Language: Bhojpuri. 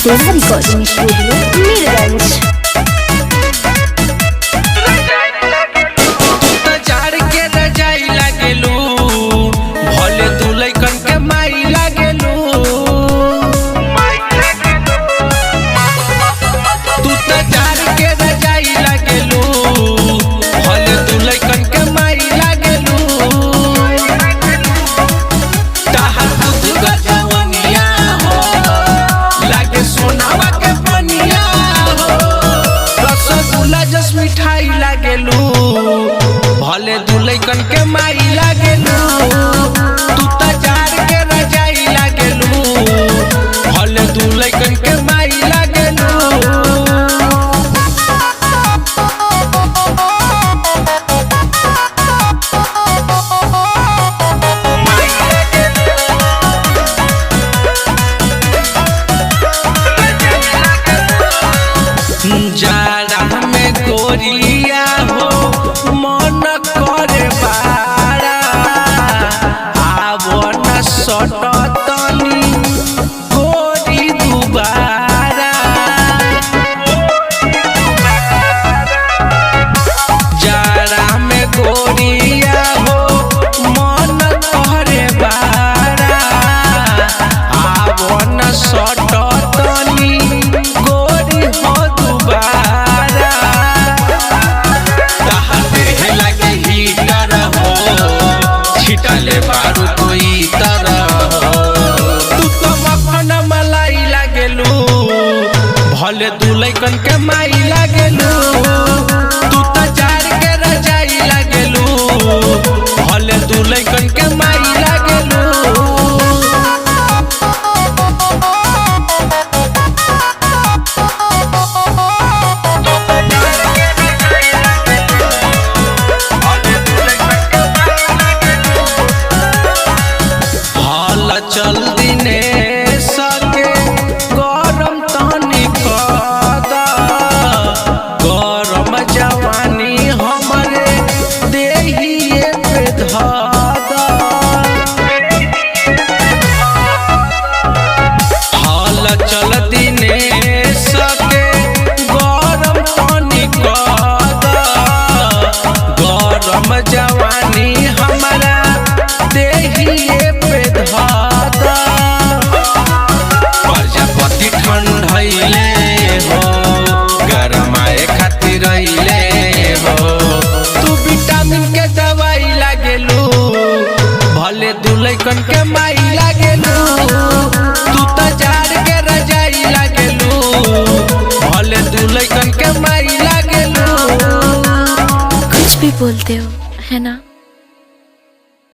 देवा रिकॉर्डिंग स्टूडियो मीरगंज। मिठाई लागेलू भले दुलैकन के माई लागेलू तू त जार के रजाई लागेलू भले दुलैकन के माई लागेलू। जाड़ा में गोरिया हो मन करे बारा आवो न सटतनी गोरी दुबारा। जाड़ा में गोरिया हो मन करे बारा आवो न सटतनी गोरी हो दुबारा। छिटले बारू कोई तरह तू तो मखन मलाई लागेलू भले दुलैकन के माई लागेलू तू तो जार के रजाई लागेलू भले दुलैकन के माई लागेलू। चल दिने सके गरम तनी कदा गरम जवानी हमरे देहिए पे धदा। हाल चल दिने सके गरम तनी कदा गरम जवानी हमारा देहिए पे धदा। प्रजापति ठंडैले हो गरमाए खातिर रहिले हो तू विटामिन के दवाई लागेलू भले दुलैकन के माई लागेलू।